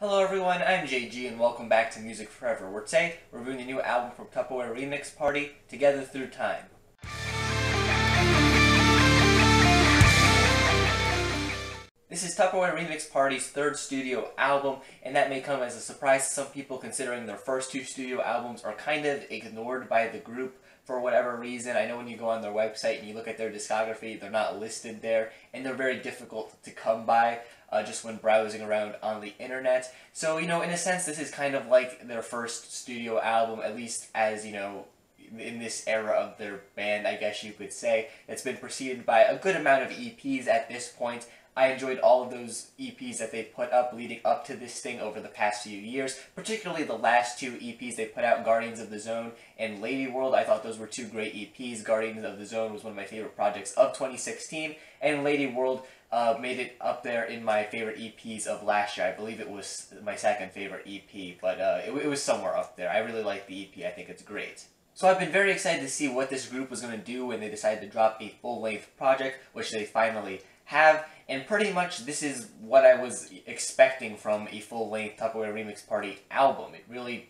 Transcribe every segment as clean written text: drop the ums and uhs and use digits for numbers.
Hello everyone, I'm JG and welcome back to Music Forever, where today we're reviewing a new album from TWRP Remix Party, Together Through Time. This is TWRP Remix Party's third studio album, and that may come as a surprise to some people considering their first two studio albums are kind of ignored by the group for whatever reason. I know when you go on their website and you look at their discography, they're not listed there, and they're very difficult to come by just when browsing around on the internet. So, in a sense, this is kind of like their first studio album, at least as, in this era of their band, I guess you could say. It's been preceded by a good amount of EPs at this point. I enjoyed all of those EPs that they put up leading up to this thing over the past few years, particularly the last two EPs they put out, Guardians of the Zone and Lady World. I thought those were two great EPs. Guardians of the Zone was one of my favorite projects of 2016, and Lady World made it up there in my favorite EPs of last year. I believe it was my second favorite EP, but it was somewhere up there. I really like the EP. I think it's great. So I've been very excited to see what this group was going to do when they decided to drop a full-length project, which they finally have, and pretty much this is what I was expecting from a full-length TWRP Remix Party album. It really,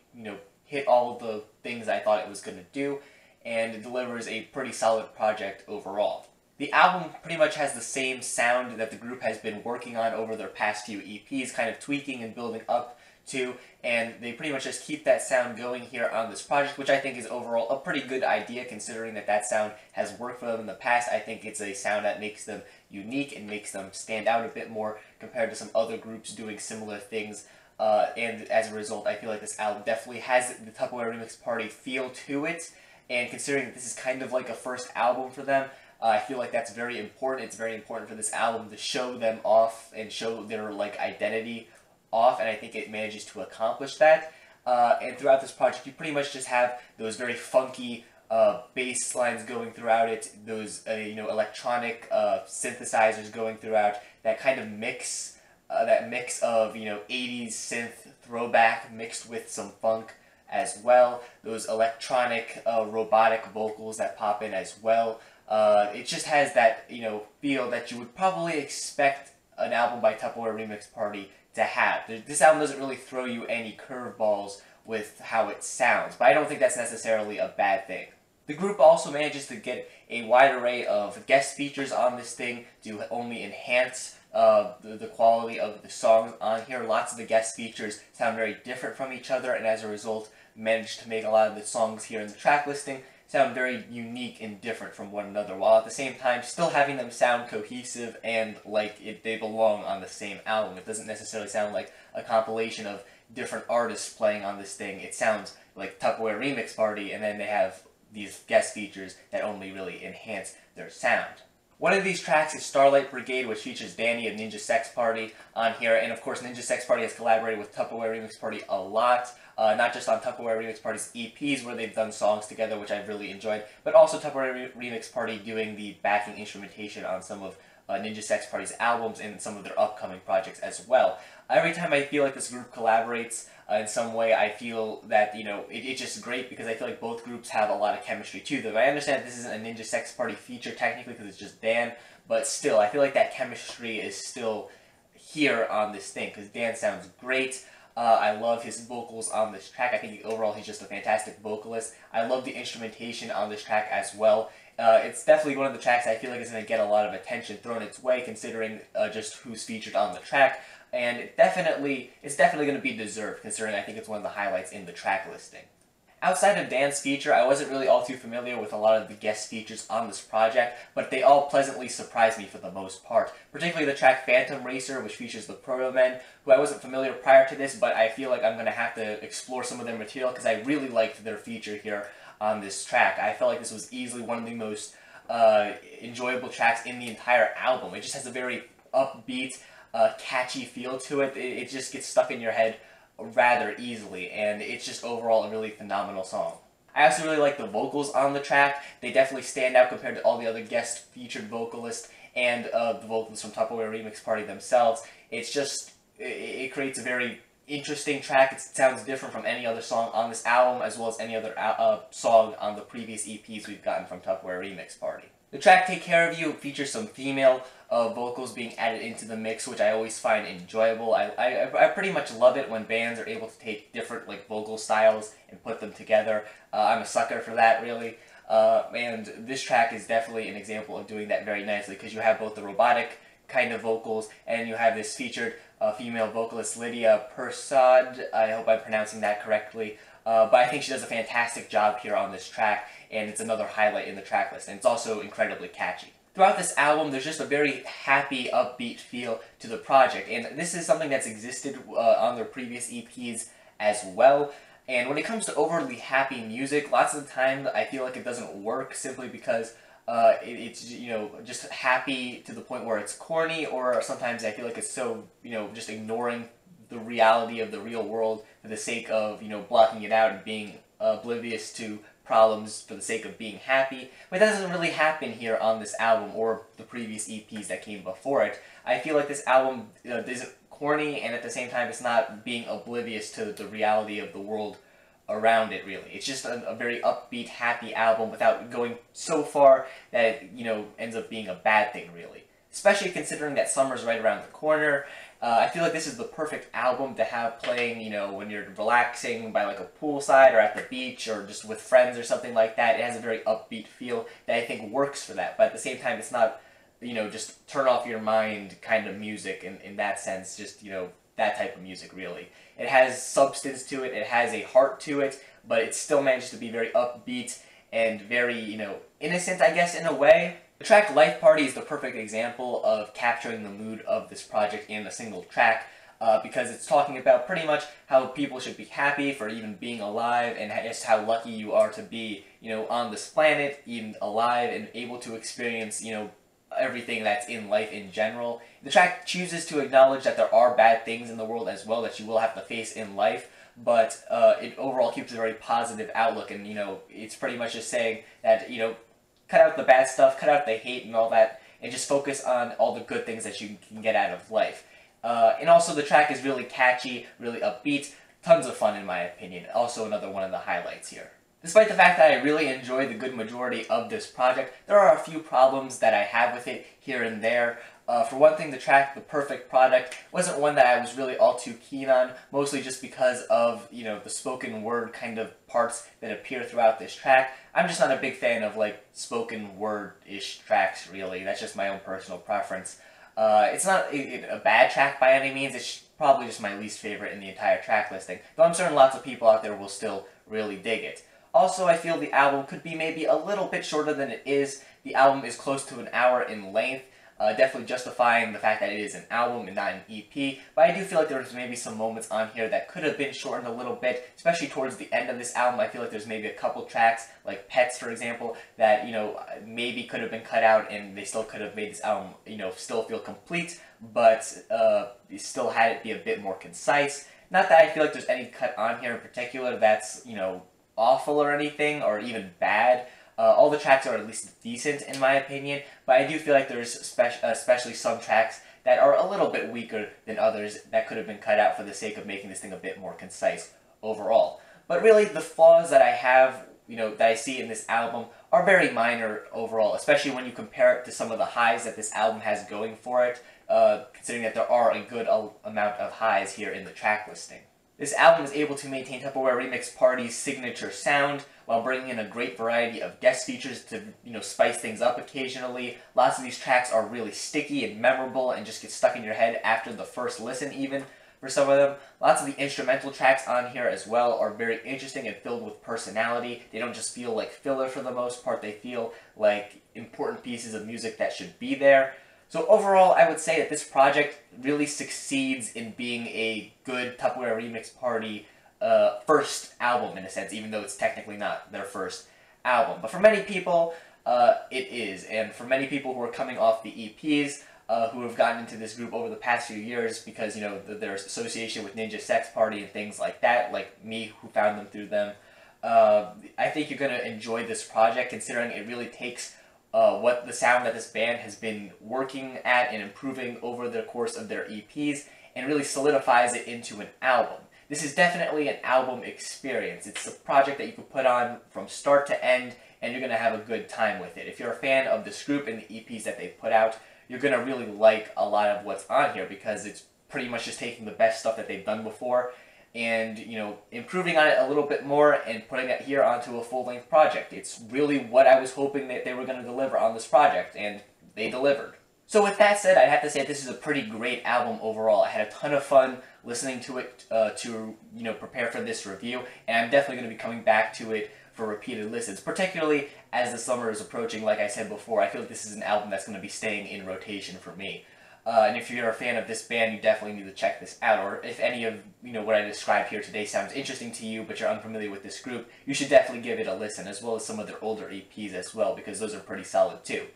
hit all of the things I thought it was going to do, and it delivers a pretty solid project overall. The album pretty much has the same sound that the group has been working on over their past few EPs, kind of tweaking and building up to, and they pretty much just keep that sound going here on this project, which I think is overall a pretty good idea considering that sound has worked for them in the past. I think it's a sound that makes them unique and makes them stand out a bit more compared to some other groups doing similar things, and as a result I feel like this album definitely has the TWRP Remix Party feel to it, and considering that this is kind of like a first album for them, I feel like that's very important. It's very important for this album to show them off and show their identity off, and I think it manages to accomplish that. And throughout this project, you pretty much just have those very funky bass lines going throughout it, those electronic synthesizers going throughout, that kind of mix, that mix of 80s synth throwback mixed with some funk as well. Those electronic robotic vocals that pop in as well. It just has that feel that you would probably expect an album by TWRP Remix Party to have. This album doesn't really throw you any curveballs with how it sounds, but I don't think that's necessarily a bad thing. The group also manages to get a wide array of guest features on this thing to only enhance the quality of the songs on here. Lots of the guest features sound very different from each other, and as a result managed to make a lot of the songs here in the track listing sound very unique and different from one another, while at the same time still having them sound cohesive and like they belong on the same album. It doesn't necessarily sound like a compilation of different artists playing on this thing. It sounds like TWRP Remix Party, and then they have these guest features that only really enhance their sound. One of these tracks is Starlight Brigade, which features Danny of Ninja Sex Party on here, and of course Ninja Sex Party has collaborated with TWRP Remix Party a lot, not just on TWRP Remix Party's EPs where they've done songs together, which I've really enjoyed, but also TWRP Remix Party doing the backing instrumentation on some of Ninja Sex Party's albums and some of their upcoming projects as well. Every time I feel like this group collaborates in some way, I feel that, it's just great because I feel like both groups have a lot of chemistry to them. I understand this isn't a Ninja Sex Party feature technically because it's just Dan, but still, I feel like that chemistry is still here on this thing because Dan sounds great. I love his vocals on this track. I think overall he's just a fantastic vocalist. I love the instrumentation on this track as well. It's definitely one of the tracks I feel like is going to get a lot of attention thrown its way considering just who's featured on the track. And it's definitely going to be deserved considering I think it's one of the highlights in the track listing. Outside of Dan's feature, I wasn't really all too familiar with a lot of the guest features on this project, but they all pleasantly surprised me for the most part. Particularly the track Phantom Racer, which features the Proto Men, who I wasn't familiar prior to this, but I feel like I'm going to have to explore some of their material because I really liked their feature here on this track. I felt like this was easily one of the most enjoyable tracks in the entire album. It just has a very upbeat, catchy feel to it. It just gets stuck in your head rather easily, and it's just overall a really phenomenal song. I also really like the vocals on the track. They definitely stand out compared to all the other guest featured vocalists and the vocalists from TWRP Remix Party themselves. It's just, it creates a very interesting track. It sounds different from any other song on this album as well as any other song on the previous EPs we've gotten from TWRP Remix Party. The track Take Care of You features some female of vocals being added into the mix, which I always find enjoyable. I pretty much love it when bands are able to take different like vocal styles and put them together. I'm a sucker for that, really. And this track is definitely an example of doing that very nicely, because you have both the robotic kind of vocals and you have this featured female vocalist, Lydia Persad. I hope I'm pronouncing that correctly. But I think she does a fantastic job here on this track, and it's another highlight in the track list, and it's also incredibly catchy. Throughout this album, there's just a very happy, upbeat feel to the project, and this is something that's existed on their previous EPs as well. And when it comes to overly happy music, lots of the time I feel like it doesn't work simply because it's, you know, just happy to the point where it's corny, or sometimes I feel like it's so, you know, just ignoring the reality of the real world for the sake of, you know, blocking it out and being oblivious to problems for the sake of being happy. But that doesn't really happen here on this album or the previous EPs that came before it. I feel like this album isn't corny, and at the same time it's not being oblivious to the reality of the world around it, really. It's just a very upbeat, happy album without going so far that it, you know, ends up being a bad thing, really. Especially considering that summer's right around the corner. I feel like this is the perfect album to have playing, you know, when you're relaxing by like a poolside or at the beach or just with friends or something like that. It has a very upbeat feel that I think works for that, but at the same time it's not, you know, just turn off your mind kind of music in that sense, just, you know, that type of music, really. It has substance to it, it has a heart to it, but it still manages to be very upbeat and very, you know, innocent, I guess, in a way. The track Life Party is the perfect example of capturing the mood of this project in a single track, because it's talking about pretty much how people should be happy for even being alive, and just how lucky you are to be, you know, on this planet, even alive and able to experience, you know, everything that's in life in general. The track chooses to acknowledge that there are bad things in the world as well that you will have to face in life, but it overall keeps a very positive outlook, and, you know, it's pretty much just saying that, you know, cut out the bad stuff, cut out the hate and all that, and just focus on all the good things that you can get out of life. And also the track is really catchy, really upbeat, tons of fun in my opinion. Also another one of the highlights here. Despite the fact that I really enjoy the good majority of this project, there are a few problems that I have with it here and there. For one thing, the track The Perfect Product wasn't one that I was really all too keen on, mostly just because of, you know, the spoken word kind of parts that appear throughout this track. I'm just not a big fan of, like, spoken word-ish tracks, really. That's just my own personal preference. It's not a bad track by any means, it's probably just my least favorite in the entire track listing, though I'm certain lots of people out there will still really dig it. Also, I feel the album could be maybe a little bit shorter than it is. The album is close to an hour in length, definitely justifying the fact that it is an album and not an EP, but I do feel like there's maybe some moments on here that could have been shortened a little bit, especially towards the end of this album. I feel like there's maybe a couple tracks, like Pets, for example, that, you know, maybe could have been cut out and they still could have made this album, you know, still feel complete, but still had it be a bit more concise. Not that I feel like there's any cut on here in particular that's, you know, awful or anything, or even bad. All the tracks are at least decent in my opinion, but I do feel like there's especially some tracks that are a little bit weaker than others that could have been cut out for the sake of making this thing a bit more concise overall. But really, the flaws that I have, you know, that I see in this album are very minor overall, especially when you compare it to some of the highs that this album has going for it, considering that there are a good amount of highs here in the track listing. This album is able to maintain Tupperware Remix Party's signature sound while bringing in a great variety of guest features to, you know, spice things up occasionally. Lots of these tracks are really sticky and memorable and just get stuck in your head after the first listen even for some of them. Lots of the instrumental tracks on here as well are very interesting and filled with personality. They don't just feel like filler for the most part, they feel like important pieces of music that should be there. So overall, I would say that this project really succeeds in being a good Tupperware Remix Party first album in a sense, even though it's technically not their first album. But for many people, it is. And for many people who are coming off the EPs, who have gotten into this group over the past few years because, you know, their association with Ninja Sex Party and things like that, like me who found them through them, I think you're going to enjoy this project considering it really takes what the sound that this band has been working at and improving over the course of their EPs and really solidifies it into an album. This is definitely an album experience. It's a project that you can put on from start to end and you're going to have a good time with it. If you're a fan of this group and the EPs that they've put out, you're going to really like a lot of what's on here, because it's pretty much just taking the best stuff that they've done before and, you know, improving on it a little bit more and putting it here onto a full-length project. It's really what I was hoping that they were going to deliver on this project, and they delivered. So with that said, I'd have to say this is a pretty great album overall. I had a ton of fun listening to it to, you know, prepare for this review, and I'm definitely going to be coming back to it for repeated listens, particularly as the summer is approaching. Like I said before, I feel like this is an album that's going to be staying in rotation for me. And if you're a fan of this band, you definitely need to check this out. Or if any of, you know, what I described here today sounds interesting to you, but you're unfamiliar with this group, you should definitely give it a listen, as well as some of their older EPs as well, because those are pretty solid too.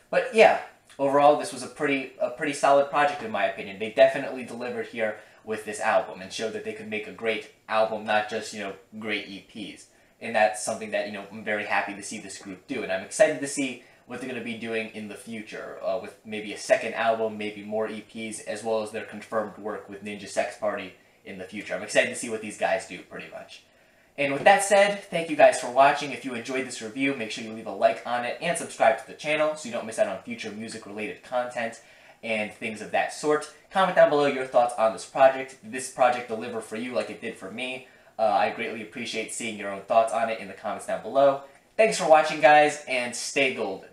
But yeah, overall, this was a pretty solid project in my opinion. They definitely delivered here with this album and showed that they could make a great album, not just, you know, great EPs. And that's something that, you know, I'm very happy to see this group do. And I'm excited to see what they're going to be doing in the future, with maybe a second album, maybe more EPs, as well as their confirmed work with Ninja Sex Party in the future. I'm excited to see what these guys do, pretty much. And with that said, thank you guys for watching. If you enjoyed this review, make sure you leave a like on it and subscribe to the channel so you don't miss out on future music-related content and things of that sort. Comment down below your thoughts on this project. Did this project deliver for you like it did for me? I greatly appreciate seeing your own thoughts on it in the comments down below. Thanks for watching, guys, and stay golden.